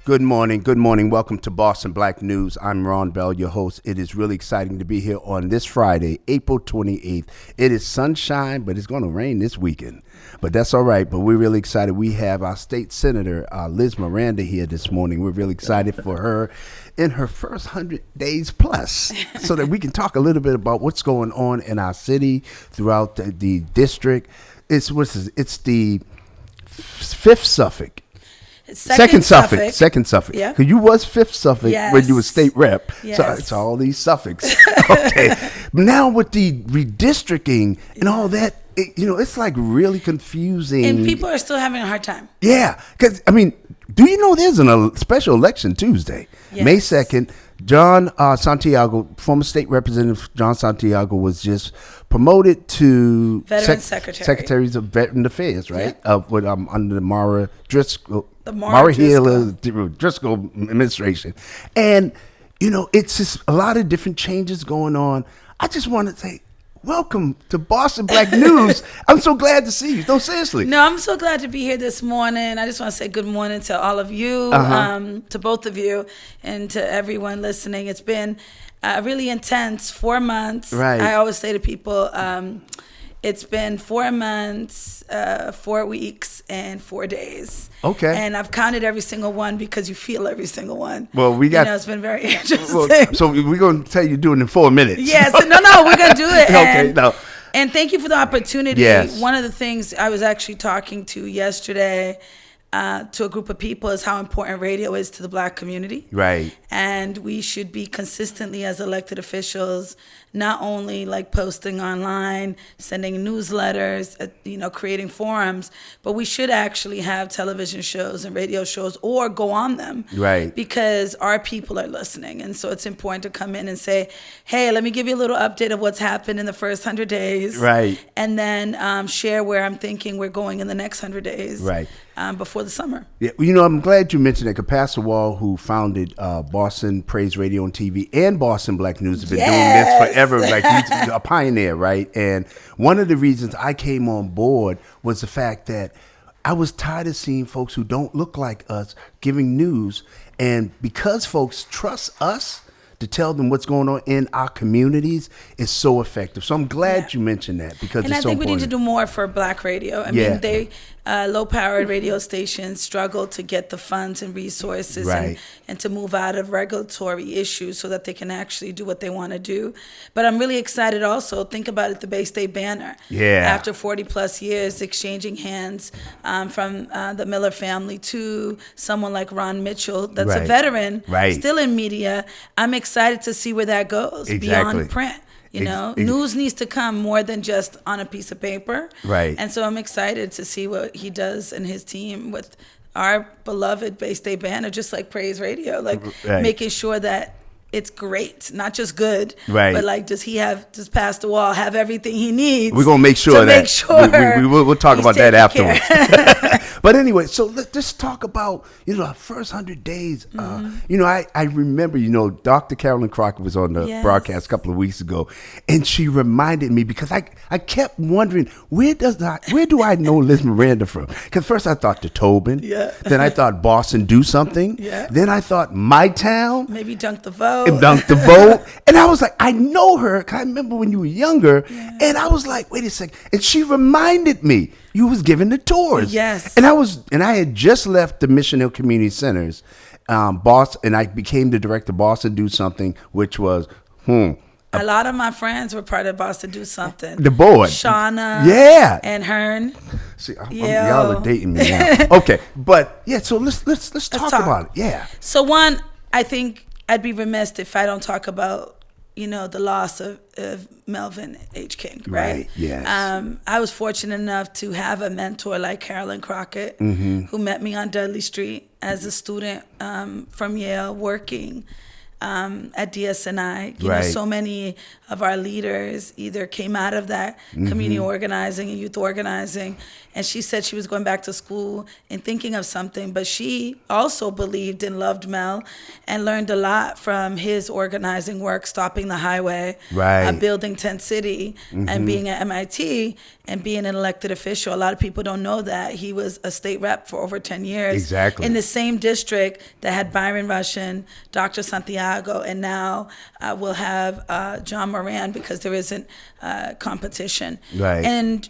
Good morning. Good morning. Welcome to Boston Black News. I'm Ron Bell, your host. It is really exciting to be here on this Friday, April 28th. It is sunshine, but it's going to rain this weekend. But that's all right. But we're really excited. We have our state senator, Liz Maranda, here this morning. We're really excited for her in her first 100 days plus so that we can talk a little bit about what's going on in our city, throughout the district. It's the fifth Suffolk. Second Suffolk. Yeah. Because you was fifth Suffolk when you were state rep. Yes. So it's all these Suffolks. Okay. Now with the redistricting and all that, it's like really confusing. And people are still having a hard time. Yeah. Because, do you know there's a special election Tuesday? Yes. May 2nd. John Santiago, former state representative John Santiago, was just promoted to Veteran Secretary. Secretaries of Veteran Affairs, right? Yeah. Under the Mara Driscoll. The Mara Driscoll administration. And, it's just a lot of different changes going on. I just want to say, welcome to Boston Black News. I'm so glad to see you. No, seriously. No, I'm so glad to be here this morning. I just want to say good morning to all of you, to both of you, and to everyone listening. It's been really intense 4 months. Right. I always say to people, it's been 4 months, 4 weeks, and 4 days. Okay. And I've counted every single one because you feel every single one. Well, we got. It's been very interesting. So we're going to tell you doing it in 4 minutes. Yes. No, we're going to do it. Okay. No. And thank you for the opportunity. Yes. One of the things I was actually talking to yesterday to a group of people is how important radio is to the Black community. Right. And we should be consistently, as elected officials, not only like posting online, sending newsletters, creating forums, but we should actually have television shows and radio shows or go on them. Right. Because our people are listening. And so it's important to come in and say, hey, let me give you a little update of what's happened in the first 100 days. Right. And then share where I'm thinking we're going in the next 100 days. Right. Before the summer. Yeah, I'm glad you mentioned that. Because Pastor Wall, who founded Boston Praise Radio and TV and Boston Black News, has been doing this forever. Like he's a pioneer, right? And one of the reasons I came on board was the fact that I was tired of seeing folks who don't look like us giving news, and because folks trust us to tell them what's going on in our communities is so effective. So I'm glad you mentioned that because it's so important. And I think we need to do more for Black radio. I mean, they low-powered radio stations struggle to get the funds and resources and to move out of regulatory issues so that they can actually do what they want to do. But I'm really excited also. Think about it, the Bay State Banner. Yeah. After 40-plus years exchanging hands from the Miller family to someone like Ron Mitchell that's a veteran, still in media. I'm excited to see where that goes beyond print. News needs to come more than just on a piece of paper. Right. And so I'm excited to see what he does and his team with our beloved Bay State Banner, just like Praise Radio, making sure that it's great, not just good, but does does Pastor Wall have everything he needs? We're going to make sure we'll talk about that afterwards. But anyway, so let's talk about, our first 100 days. I remember, Dr. Carolyn Crocker was on the broadcast a couple of weeks ago, and she reminded me because I kept wondering, where do I know Liz Maranda from? Because first I thought the Tobin, then I thought Boston Do Something, then I thought My Town. Maybe Dunk the Vote. And Dunk the Vote. And I was like, I know her. Cause I remember when you were younger. Yeah. And I was like, wait a second. And she reminded me you was giving the tours. Yes. And I had just left the Mission Hill Community Centers, and I became the director of Boston Do Something, which was, a lot of my friends were part of Boston Do Something. The board. Shauna. Yeah. And Hearn. See, y'all are dating me now. Okay. But so let's talk about it. Yeah. So one, I think I'd be remiss if I don't talk about, the loss of Melvin H. King, right? Yes. I was fortunate enough to have a mentor like Carolyn Crockett, who met me on Dudley Street as a student from Yale working at DSNI. You know, so many of our leaders either came out of that community organizing and youth organizing, and she said she was going back to school and thinking of something, but she also believed and loved Mel and learned a lot from his organizing work, stopping the highway, building Tent City, and being at MIT and being an elected official. A lot of people don't know that. He was a state rep for over 10 years. In the same district that had Byron Russian, Dr. Santiago, and now we'll have John Moran because there isn't competition. And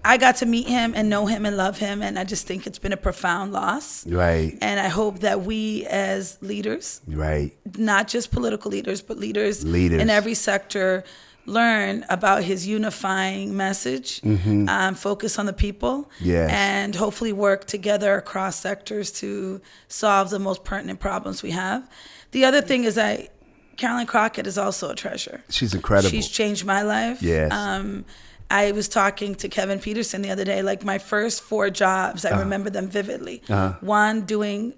I got to meet him and know him and love him, and I just think it's been a profound loss. And I hope that we as leaders, not just political leaders, but leaders in every sector, learn about his unifying message, focus on the people, and hopefully work together across sectors to solve the most pertinent problems we have. The other thing is Carolyn Crockett is also a treasure. She's incredible. She's changed my life. I was talking to Kevin Peterson the other day, like my first 4 jobs, I remember them vividly. One,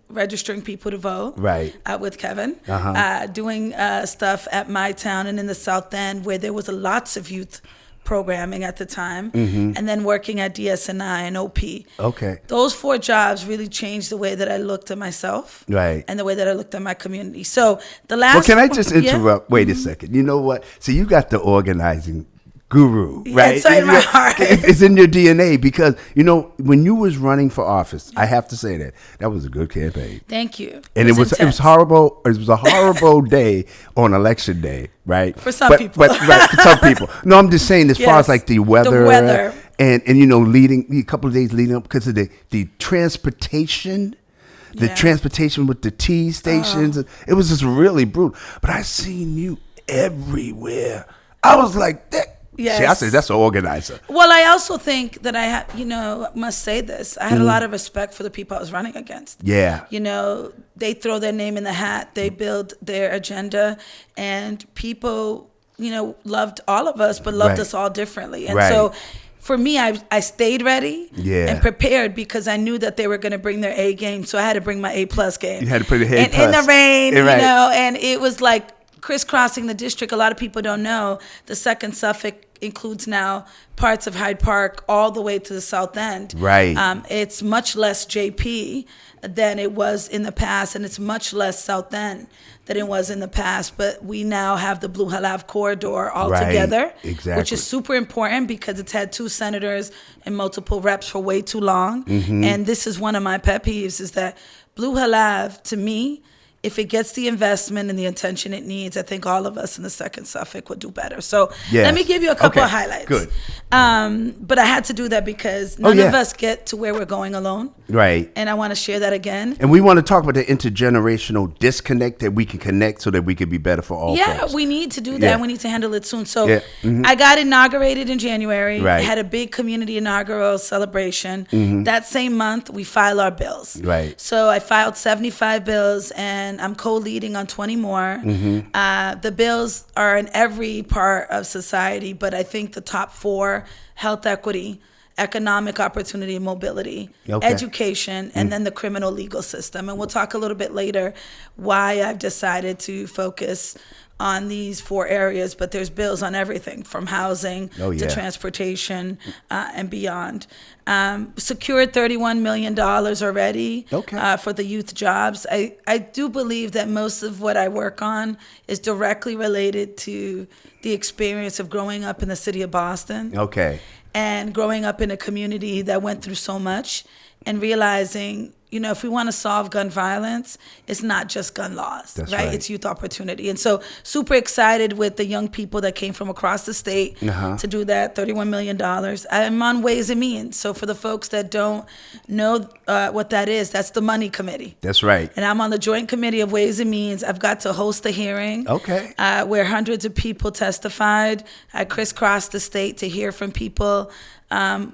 registering people to vote with Kevin, doing stuff at my town and in the South End where there was lots of youth programming at the time, and then working at DSNI and OP. Those 4 jobs really changed the way that I looked at myself and the way that I looked at my community. So the last... Well, can I just interrupt? Wait a second. You know what? So you got the organizing guru, right? It's in my heart. It's in your DNA because, you know, when you was running for office, I have to say that was a good campaign. Thank you. And it was horrible. It was a horrible day on election day, right? For some people. For some people. No, I'm just saying as far as like the weather. And you know, a couple of days leading up because of the transportation. The transportation with the T stations. It was just really brutal. But I seen you everywhere. I was like, that. See, I say that's an organizer. Well, I also think that I must say this. I had a lot of respect for the people I was running against. You know, they throw their name in the hat. They build their agenda. And people, you know, loved all of us, but loved us all differently. And so for me, I stayed ready and prepared because I knew that they were going to bring their A game. So I had to bring my A+ game. You had to put your A+. And in the rain, you know, and it was like crisscrossing the district. A lot of people don't know the 2nd Suffolk includes now parts of Hyde Park all the way to the South End. It's much less JP than it was in the past, and it's much less South End than it was in the past. But we now have the Blue Halav corridor all together, which is super important because it's had 2 senators and multiple reps for way too long. And this is one of my pet peeves, is that Blue Halav, to me, if it gets the investment and the attention it needs, I think all of us in the 2nd Suffolk would do better. So let me give you a couple of highlights. Good. But I had to do that because none of us get to where we're going alone. And I want to share that again. And we want to talk about the intergenerational disconnect that we can connect so that we can be better for all folks. We need to do that. We need to handle it soon. So I got inaugurated in January. I had a big community inaugural celebration. That same month, we file our bills. So I filed 75 bills, and I'm co-leading on 20 more. The bills are in every part of society, but I think the top 4, health equity, economic opportunity and mobility, education, and then the criminal legal system. And we'll talk a little bit later why I've decided to focus on these 4 areas, but there's bills on everything from housing to transportation and beyond. Secured $31 million already for the youth jobs. I do believe that most of what I work on is directly related to the experience of growing up in the city of Boston. And growing up in a community that went through so much and realizing, you know, if we want to solve gun violence, it's not just gun laws, right? It's youth opportunity. And so super excited with the young people that came from across the state to do that, $31 million. I'm on Ways and Means. So for the folks that don't know what that is, that's the money committee. And I'm on the joint committee of Ways and Means. I've got to host a hearing where hundreds of people testified. I crisscrossed the state to hear from people.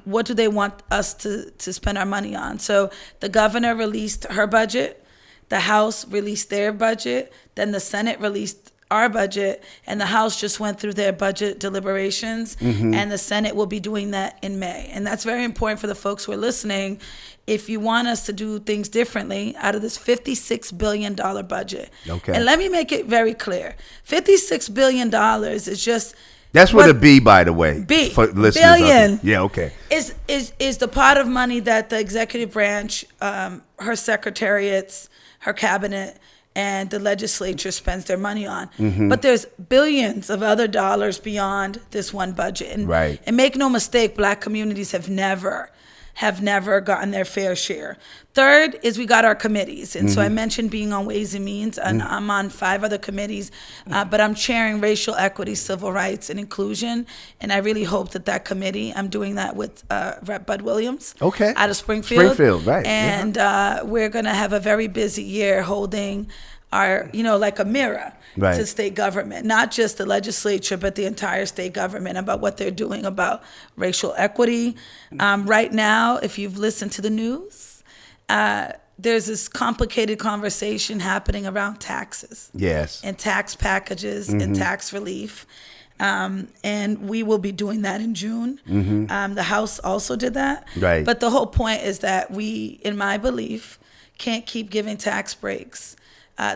What do they want us to spend our money on? So the governor released her budget, the House released their budget, then the Senate released our budget, and the House just went through their budget deliberations, and the Senate will be doing that in May. And that's very important for the folks who are listening. If you want us to do things differently out of this $56 billion budget. Okay. And let me make it very clear. $56 billion is just... That's with a B, by the way. B. For listeners. Billion. Yeah, okay. Is the pot of money that the executive branch, her secretariats, her cabinet, and the legislature spends their money on. But there's billions of other dollars beyond this one budget. And, right. And make no mistake, Black communities have never gotten their fair share. Third is we got our committees. And so I mentioned being on Ways and Means, and I'm on 5 other committees, but I'm chairing racial equity, civil rights, and inclusion. And I really hope that committee, I'm doing that with Rep. Bud Williams out of Springfield. Right. And we're going to have a very busy year holding our, like a mirror to state government, not just the legislature, but the entire state government about what they're doing about racial equity. Right now, if you've listened to the news, there's this complicated conversation happening around taxes. Yes. And tax packages and tax relief. And we will be doing that in June. The House also did that. Right. But the whole point is that we, in my belief, can't keep giving tax breaks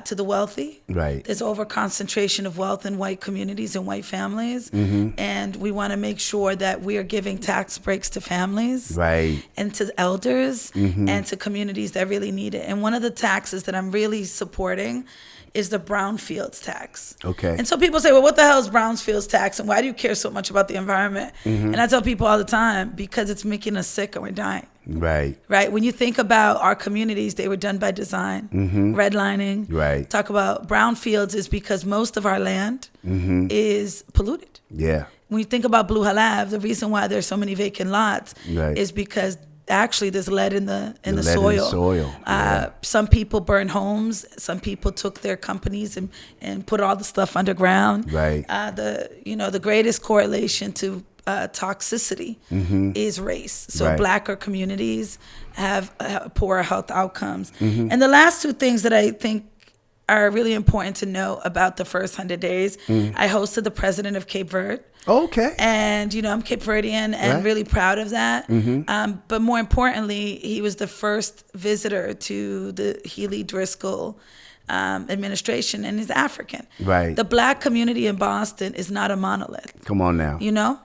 to the wealthy. Right. There's overconcentration of wealth in white communities and white families. And we want to make sure that we are giving tax breaks to families. Right. And to elders and to communities that really need it. And one of the taxes that I'm really supporting is the brownfields tax. Okay. And so people say, well, what the hell is brownfields tax? And why do you care so much about the environment? And I tell people all the time, because it's making us sick and we're dying. Right. Right. When you think about our communities, they were done by design, redlining. Right. Talk about brownfields is because most of our land is polluted. Yeah. When you think about Blue Hill Ave, the reason why there's so many vacant lots is because actually there's lead in the soil. Some people burned homes. Some people took their companies and put all the stuff underground. Right. The greatest correlation to toxicity is race. So Blacker communities have poorer health outcomes. And the last 2 things that I think are really important to know about the first 100 days, I hosted the president of Cape Verde. Okay. And, I'm Cape Verdean and really proud of that. But more importantly, he was the first visitor to the Healy Driscoll administration, and he's African. Right. The Black community in Boston is not a monolith. Come on now.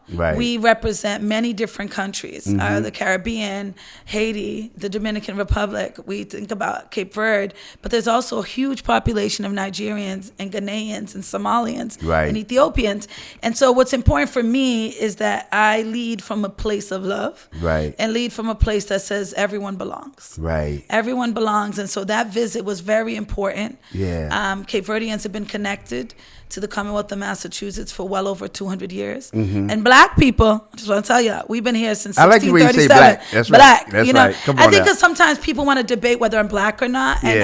Right. We represent many different countries, the Caribbean, Haiti, the Dominican Republic. We think about Cape Verde, but there's also a huge population of Nigerians and Ghanaians and Somalians and Ethiopians. And so what's important for me is that I lead from a place of love and lead from a place that says everyone belongs. Right. Everyone belongs. And so that visit was very important. Yeah. Cape Verdeans have been connected to the Commonwealth of Massachusetts for well over 200 years. And Black people, I just want to tell you, we've been here since 1637. I like the way you say Black. That's right. That's right. Come on I think now. Because sometimes people want to debate whether I'm Black or not, and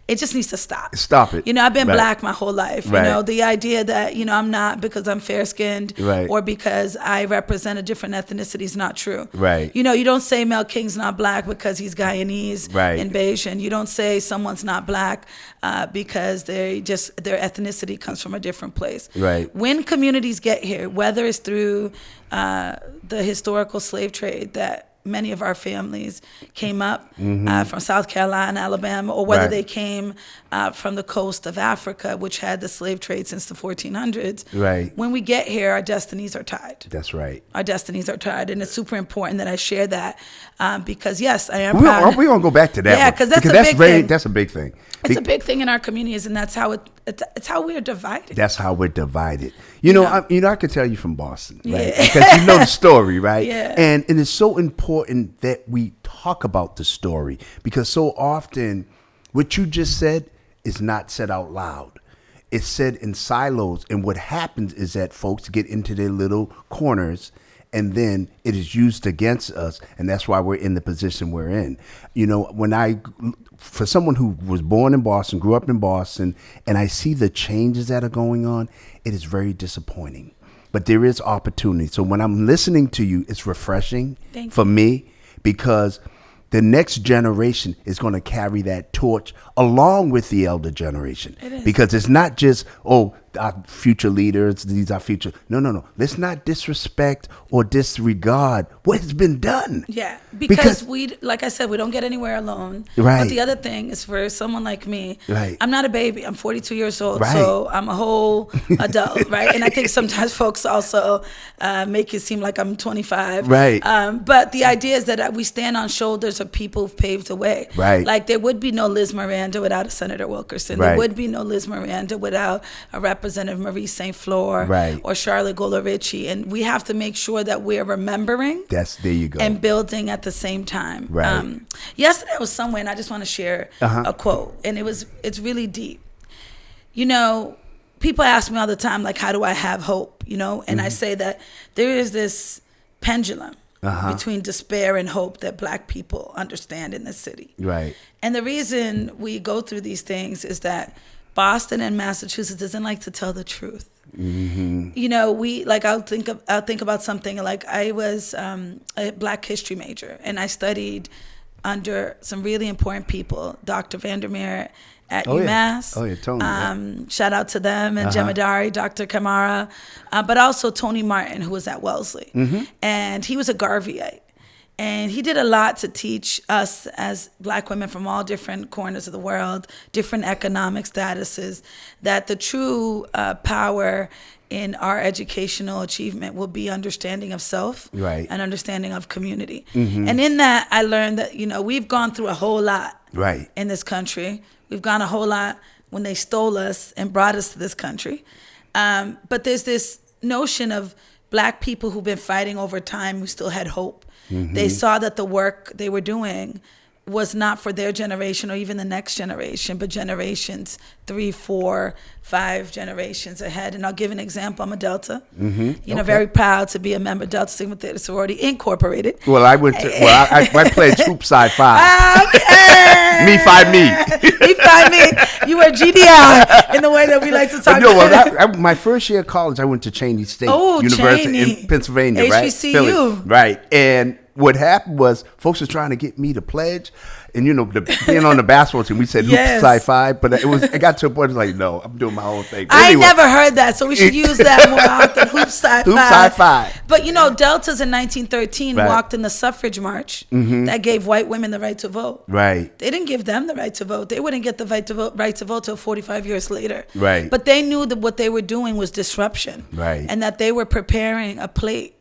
it just needs to stop. Stop it. I've been Black my whole life. The idea that, I'm not because I'm fair-skinned or because I represent a different ethnicity is not true. Right. You don't say Mel King's not Black because he's Guyanese and Bayesian. You don't say someone's not Black because their ethnicity comes from a different place. Right. When communities get here, whether it's through the historical slave trade that many of our families came up from South Carolina, Alabama, or whether they came from the coast of Africa, which had the slave trade since the 1400s. Right. When we get here, our destinies are tied. That's right. Our destinies are tied, and it's super important that I share that because, yes, I am proud. We're going to go back to that. Yeah, because that's a big thing. That's a big thing. It's a big thing in our communities, and that's how it's how we're divided. That's how we're divided. I can tell you from Boston, right? Because you know the story, right? Yeah. And it's so important that we talk about the story because so often what you just said is not said out loud. It's said in silos, and what happens is that folks get into their little corners, and then it is used against us, and that's why we're in the position we're in. For someone who was born in Boston, grew up in Boston, and I see the changes that are going on, it is very disappointing. But there is opportunity. So when I'm listening to you, it's refreshing for me because the next generation is going to carry that torch along with the elder generation. It is. Because it's not just, our future leaders. These are future. No. Let's not disrespect or disregard what has been done. Yeah, because we, like I said, we don't get anywhere alone. Right. But the other thing is for someone like me, right. I'm not a baby. I'm 42 years old, so I'm a whole adult, right? And I think sometimes folks also make it seem like I'm 25. Right. But the idea is that we stand on shoulders of people who've paved the way. Right. Like there would be no Liz Maranda without a Senator Wilkerson. Right. There would be no Liz Maranda without a Representative Marie St. Fleur right. or Charlotte Golorici. And we have to make sure that we're remembering. There you go. And building at the same time. Right. Yesterday I was somewhere, and I just want to share a quote, and it's really deep. You know, people ask me all the time, like, how do I have hope? You know, and I say that there is this pendulum between despair and hope that Black people understand in this city. Right. And the reason we go through these things is that Boston and Massachusetts doesn't like to tell the truth. Mm-hmm. You know, I'll think about something like I was a Black history major, and I studied under some really important people, Dr. Vandermeer at UMass. Yeah. Oh, yeah, Tony. Shout out to them, and Jemadari, Dr. Kamara, but also Tony Martin, who was at Wellesley. Mm-hmm. And he was a Garveyite. And he did a lot to teach us as Black women from all different corners of the world, different economic statuses, that the true power in our educational achievement will be understanding of self right. and understanding of community. Mm-hmm. And in that, I learned that, you know, we've gone through a whole lot right. in this country. We've gone a whole lot when they stole us and brought us to this country. But there's this notion of Black people who've been fighting over time who still had hope. Mm-hmm. They saw that the work they were doing was not for their generation or even the next generation, but generations 3, 4, 5 generations ahead. And I'll give an example. I'm a Delta. Mm-hmm. Very proud to be a member of Delta Sigma Theta Sorority Incorporated. Well, I went to. I played Troop Side 5. Okay. Me 5 me. Me 5 me. You were GDI in the way that we like to talk. No, well, my first year of college, I went to Cheney State University in Pennsylvania, right? HBCU. Right, and what happened was folks were trying to get me to pledge, and being on the basketball team, we said Hoop Side 5, but it got to a point like, no, I'm doing my own thing. But I never heard that, so we should use that more often. Hoop Side 5. Hoop Side 5. But Deltas in 1913 walked in the suffrage march that gave white women the right to vote. Right. They didn't give them the right to vote. They wouldn't get the right to vote till 45 years later. Right. But they knew that what they were doing was disruption. Right. And that they were preparing a plate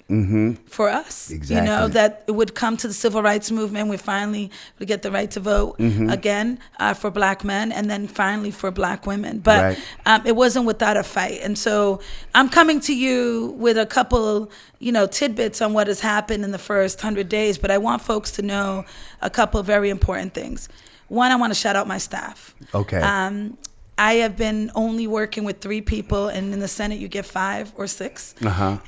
for us. Exactly. That it would come to the civil rights movement. We finally would get the right to vote again for Black men, and then finally for Black women. But it wasn't without a fight. And so I'm coming to you with a couple, tidbits on what has happened in the first 100 days. But I want folks to know a couple of very important things. One, I want to shout out my staff. Okay. I have been only working with 3 people, and in the Senate you get 5 or 6.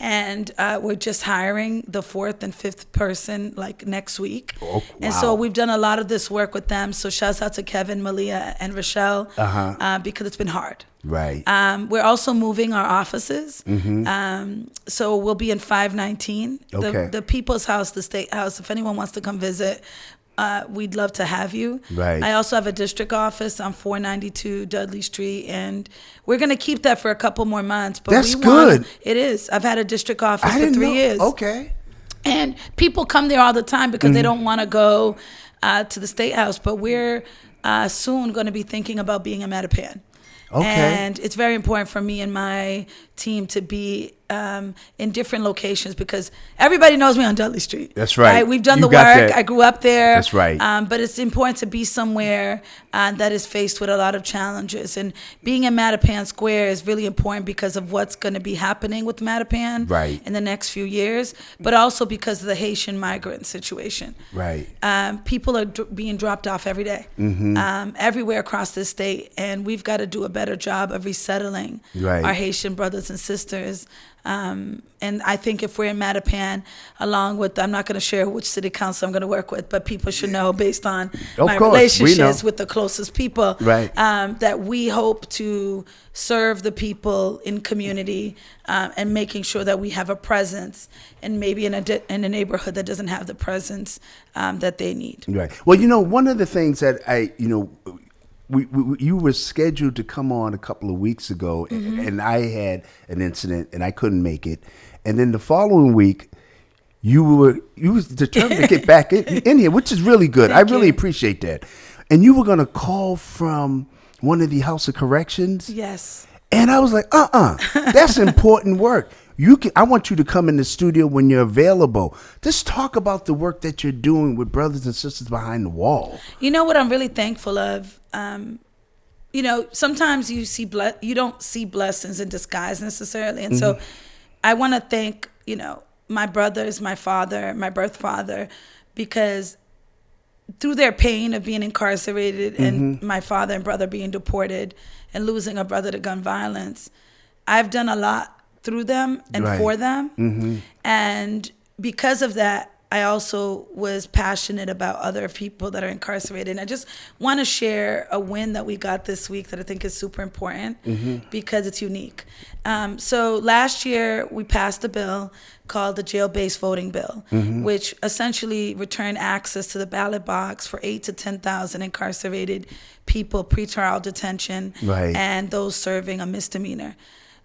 And we're just hiring the 4th and 5th person like next week. Oh, wow. And so we've done a lot of this work with them. So shouts out to Kevin, Malia, and Rochelle because it's been hard. Right. We're also moving our offices. So we'll be in 519. Okay. The People's House, the State House. If anyone wants to come visit, we'd love to have you. Right. I also have a district office on 492 Dudley Street, and we're going to keep that for a couple more months. But that's good. It is. I've had a district office for 3 years. Okay. And people come there all the time because they don't want to go to the State House. But we're soon going to be thinking about being a Mattapan. Okay. And it's very important for me and my team to be in different locations because everybody knows me on Dudley Street. That's right. We've done the work. I grew up there. That's right. But it's important to be somewhere that is faced with a lot of challenges. And being in Mattapan Square is really important because of what's going to be happening with Mattapan in the next few years, but also because of the Haitian migrant situation. Right. People are being dropped off every day, everywhere across this state. And we've got to do a better job of resettling our Haitian brothers and sisters. And I think if we're in Mattapan, along with, I'm not going to share which city council I'm going to work with, but people should know based on my relationships with the closest people, that we hope to serve the people in community and making sure that we have a presence and maybe in a neighborhood that doesn't have the presence that they need. Right. Well, one of the things that you were scheduled to come on a couple of weeks ago, and I had an incident and I couldn't make it. And then the following week, you was determined to get back in here, which is really good. I really appreciate that. And you were going to call from one of the House of Corrections. Yes. And I was like, that's important work. I want you to come in the studio when you're available. Just talk about the work that you're doing with brothers and sisters behind the wall. You know what I'm really thankful of? Sometimes you don't see blessings in disguise necessarily. And so I want to thank, my brothers, my father, my birth father, because through their pain of being incarcerated and my father and brother being deported and losing a brother to gun violence, I've done a lot through them and for them. And because of that, I also was passionate about other people that are incarcerated. And I just want to share a win that we got this week that I think is super important because it's unique. So last year, we passed a bill called the Jail-Based Voting Bill, which essentially returned access to the ballot box for 8,000 to 10,000 incarcerated people, pretrial detention, and those serving a misdemeanor.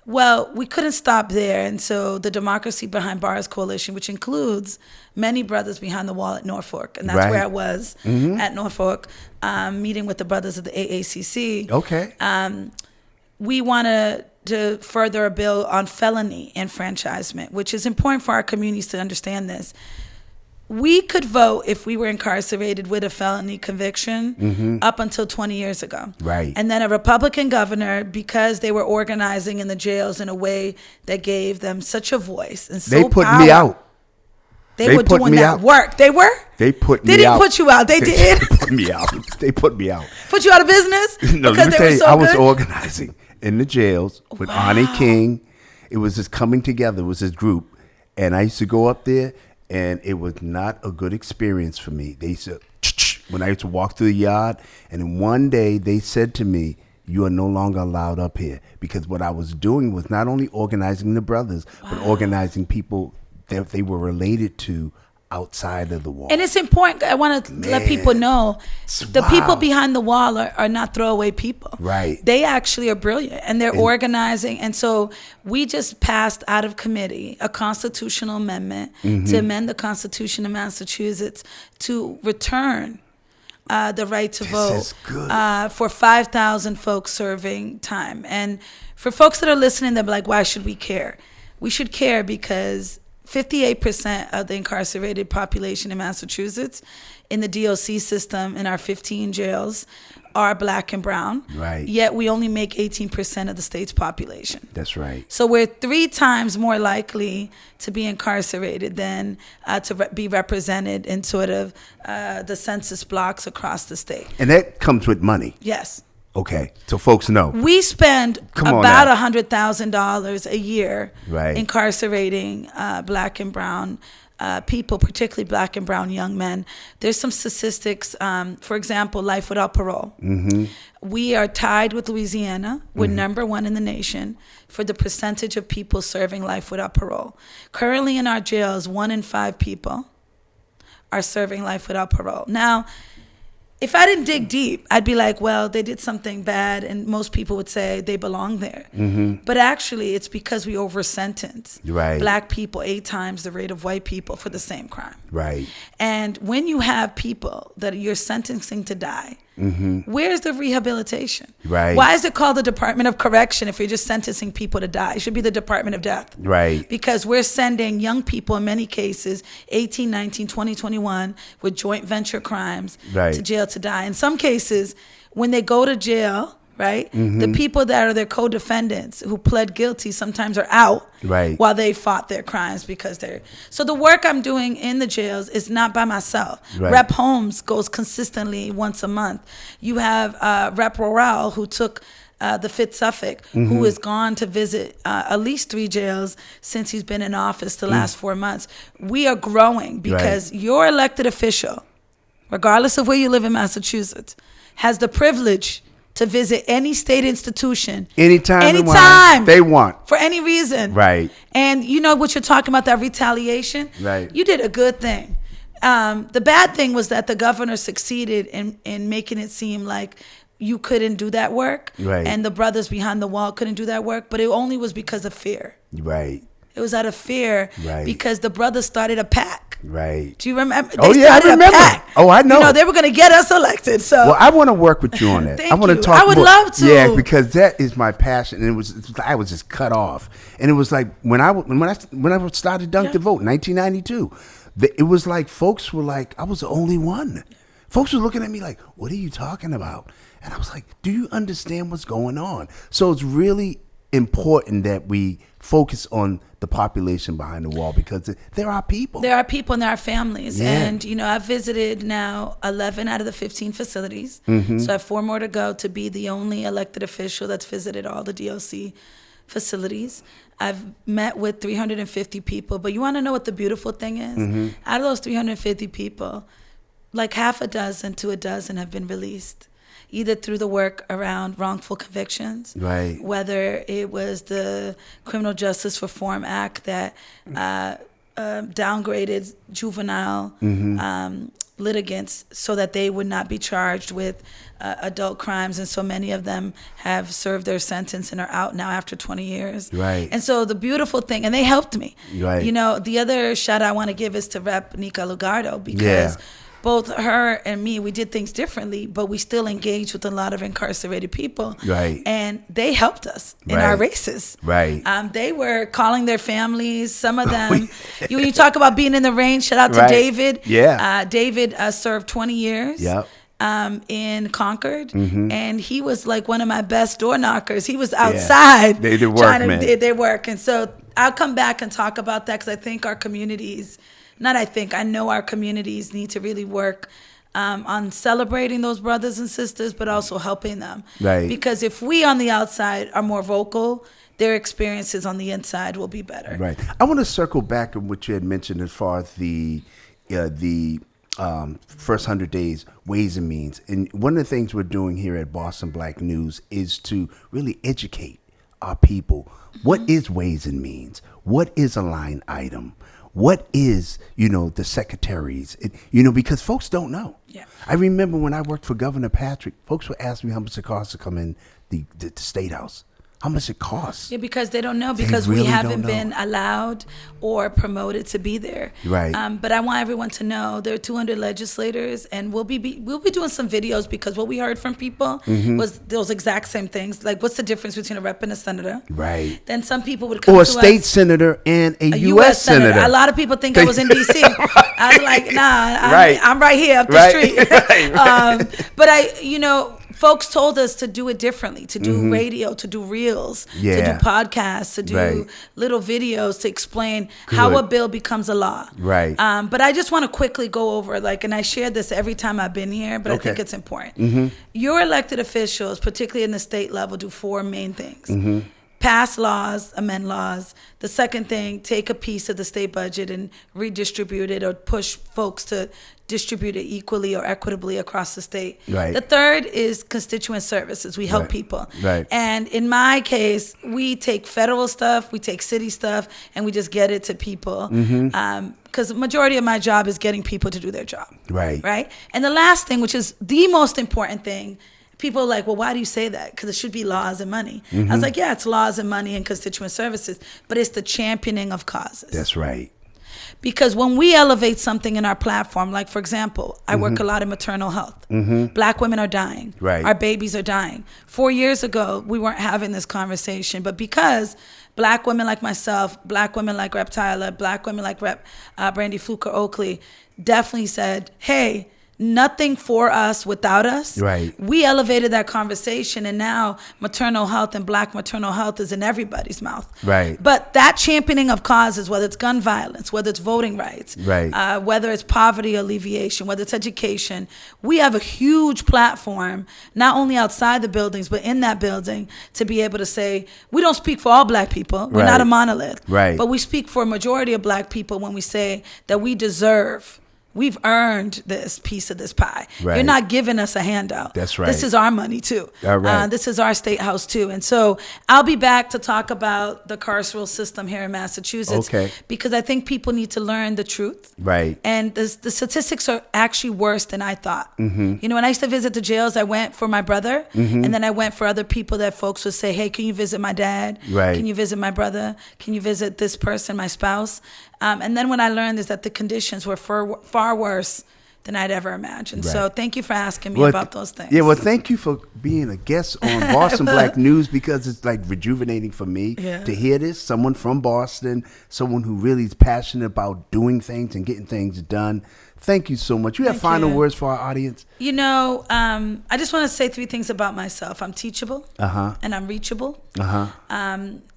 Well, we couldn't stop there, and so the Democracy Behind Bars Coalition, which includes many brothers behind the wall at Norfolk, and that's where I was at Norfolk, meeting with the brothers of the AACC. Okay. We wanted to further a bill on felony enfranchisement, which is important for our communities to understand this. We could vote if we were incarcerated with a felony conviction up until 20 years ago. Right. And then a Republican governor, because they were organizing in the jails in a way that gave them such a voice and so they put me out. They were doing that work. They were? They put me out. They didn't put you out. They did. They put me out. They put me out. Put you out of business? No, let me tell you, I was organizing in the jails with Arnie King. It was this coming together. It was this group. And I used to go up there. And it was not a good experience for me. They said, when I used to walk through the yard, and then one day they said to me, you are no longer allowed up here. Because what I was doing was not only organizing the brothers, but organizing people that they were related to outside of the wall. And it's important. I want to let people know the people behind the wall are not throwaway people. Right. They actually are brilliant, and they're organizing. And so we just passed out of committee a constitutional amendment to amend the Constitution of Massachusetts to return the right to vote for 5,000 folks serving time. And for folks that are listening, they're like, why should we care? We should care because 58% of the incarcerated population in Massachusetts in the DOC system in our 15 jails are black and brown. Right. Yet we only make 18% of the state's population. That's right. So we're 3 times more likely to be incarcerated than to be represented in sort of the census blocks across the state. And that comes with money. Yes. Okay, so folks know. We spend about $100,000 a year incarcerating black and brown people, particularly black and brown young men. There's some statistics, for example, life without parole. We are tied with Louisiana. We're number 1 in the nation for the percentage of people serving life without parole. Currently in our jails, 1 in 5 people are serving life without parole. Now, if I didn't dig deep, I'd be like, well, they did something bad, and most people would say they belong there. But actually, it's because we over-sentence black people 8 times the rate of white people for the same crime. Right. And when you have people that you're sentencing to die, where's the rehabilitation? Right. Why is it called the Department of Correction if you're just sentencing people to die? It should be the Department of Death. Right. Because we're sending young people, in many cases, 18, 19, 20, 21, with joint venture crimes to jail to die. In some cases, when they go to jail, the people that are their co-defendants who pled guilty sometimes are out while they fought their crimes because they're... So the work I'm doing in the jails is not by myself. Rep Holmes goes consistently once a month. You have Rep Roral, who took the 5th Suffolk, who has gone to visit at least 3 jails since he's been in office the last 4 months. We are growing because your elected official, regardless of where you live in Massachusetts, has the privilege to visit any state institution anytime they want, for any reason. Right. And you know what you're talking about, that retaliation? Right. You did a good thing. The bad thing was that the governor succeeded in making it seem like you couldn't do that work. Right. And the brothers behind the wall couldn't do that work, but it only was because of fear. Right. It was out of fear because the brothers started a pack. Right. Do you remember? I remember. I know. You know, they were going to get us elected. So, well, I want to work with you on that. Thank I want you. to talk. I would love to. Yeah, because that is my passion, and I was just cut off, and it was like when I started Dunk the Vote in 1992, it was like folks were like, I was the only one. Folks were looking at me like, "What are you talking about?" And I was like, "Do you understand what's going on?" So it's really important that we focus on the population behind the wall because there are people. There are people and there are families. Yeah. And, you know, I've visited now 11 out of the 15 facilities. Mm-hmm. So I have 4 more to go to be the only elected official that's visited all the DLC facilities. I've met with 350 people. But you want to know what the beautiful thing is? Mm-hmm. Out of those 350 people, like half a dozen to a dozen have been released, either through the work around wrongful convictions, right? Whether it was the Criminal Justice Reform Act that downgraded juvenile litigants so that they would not be charged with adult crimes, and so many of them have served their sentence and are out now after 20 years. Right. And so the beautiful thing, and they helped me. Right. You know, the other shout I want to give is to Rep. Nika Lugardo, because both her and me, we did things differently, but we still engaged with a lot of incarcerated people. Right. And they helped us in our races. Right. They were calling their families. Some of them, you talk about being in the rain, shout out to David. Yeah. David served 20 years. Yep. In Concord, and he was like one of my best door knockers. He was outside they did work, trying to man. do their work. And so I'll come back and talk about that because I think our communities, I know our communities need to really work on celebrating those brothers and sisters, but also helping them. Right. Because if we on the outside are more vocal, their experiences on the inside will be better. Right. I want to circle back on what you had mentioned as far as the first 100 days, ways and means. And one of the things we're doing here at Boston Black News is to really educate our people. What is ways and means? What is a line item? What is, the secretaries? Because folks don't know. Yeah. I remember when I worked for Governor Patrick, folks would ask me how much it costs to come in the State House. How much it costs? Yeah, because they don't know, because really we haven't been allowed or promoted to be there. Right. But I want everyone to know there are 200 legislators, and we'll be doing some videos, because what we heard from people was those exact same things. Like, what's the difference between a rep and a senator? Right. Then some people would come to us. Or a state senator and a U.S. senator. A lot of people think I was in D.C. I was like, nah, I'm right here up the street. Right. But folks told us to do it differently, to do radio, to do reels, to do podcasts, to do little videos to explain how a bill becomes a law. Right. But I just want to quickly go over, and I share this every time I've been here, but I think it's important. Your elected officials, particularly in the state level, do 4 main things. Pass laws, amend laws. The second thing, take a piece of the state budget and redistribute it, or push folks to distribute it equally or equitably across the state. Right. The third is constituent services. We help people. Right. And in my case, we take federal stuff, we take city stuff, and we just get it to people. Because the majority of my job is getting people to do their job. Right. Right. And the last thing, which is the most important thing, people are like, well, why do you say that? Because it should be laws and money. I was like, yeah, it's laws and money and constituent services, but it's the championing of causes. That's right. Because when we elevate something in our platform, like, for example, I work a lot in maternal health. Black women are dying. Right. Our babies are dying. 4 years ago, we weren't having this conversation, but because Black women like myself, Black women like Rep. Tyler, Black women like Rep. Brandy Fluker Oakley definitely said, hey, nothing for us without us. Right. We elevated that conversation, and now maternal health and Black maternal health is in everybody's mouth. Right. But that championing of causes, whether it's gun violence, whether it's voting rights, whether it's poverty alleviation, whether it's education, we have a huge platform, not only outside the buildings, but in that building, to be able to say, we don't speak for all Black people. We're not a monolith. Right. But we speak for a majority of Black people when we say that we deserve We've earned this piece of this pie. Right. You're not giving us a handout. That's right. This is our money too. All right. This is our state house too. And so I'll be back to talk about the carceral system here in Massachusetts. Okay. Because I think people need to learn the truth. Right. And the statistics are actually worse than I thought. Mm-hmm. You know, when I used to visit the jails, I went for my brother, and then I went for other people that folks would say, hey, can you visit my dad? Right. Can you visit my brother? Can you visit this person, my spouse? And then what I learned is that the conditions were far worse than I'd ever imagined. Right. So thank you for asking me about those things. Yeah, well, thank you for being a guest on Boston Black News, because it's like rejuvenating for me to hear this. Someone from Boston, someone who really is passionate about doing things and getting things done. Thank you so much. You have final words for our audience? You know, I just want to say 3 things about myself. I'm teachable, and I'm reachable.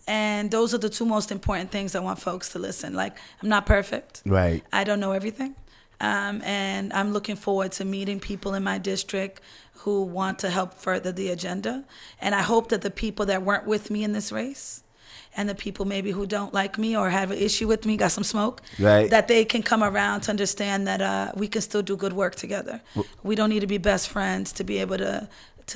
And those are the 2 most important things I want folks to listen. Like, I'm not perfect. Right. I don't know everything. And I'm looking forward to meeting people in my district who want to help further the agenda. And I hope that the people that weren't with me in this race, and the people maybe who don't like me or have an issue with me, got some smoke, that they can come around to understand that we can still do good work together. We don't need to be best friends to be able to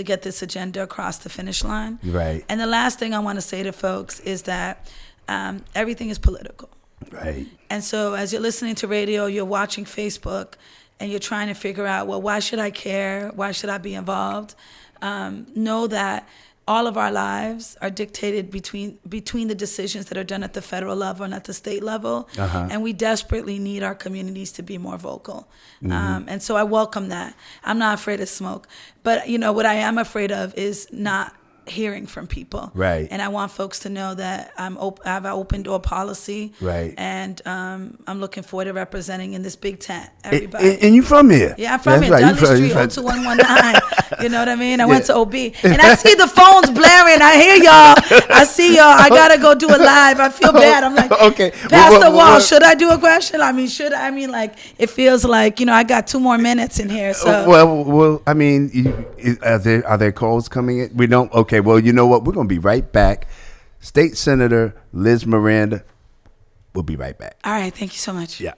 get this agenda across the finish line. Right. And the last thing I want to say to folks is that everything is political. Right. And so as you're listening to radio, you're watching Facebook, and you're trying to figure out, well, why should I care? Why should I be involved? Know that all of our lives are dictated between the decisions that are done at the federal level and at the state level. And we desperately need our communities to be more vocal. And so I welcome that. I'm not afraid of smoke. But, you know, what I am afraid of is not hearing from people. Right. And I want folks to know that I have an open door policy. Right. And I'm looking forward to representing in this big tent everybody. And you from here? Yeah, I'm from here. Dudley Street, 02119. You know what I mean? I went to OB. And I see the phones blaring. I hear y'all. I see y'all. I got to go do it live. I feel bad. I'm like, okay. Pastor Wall, should I do a question? I mean, it feels like, you know, I got 2 more minutes in here. So. Well, I mean, are there calls coming in? We don't. Okay. Well, you know what? We're going to be right back. State Senator Liz Maranda. We'll be right back. All right. Thank you so much. Yeah.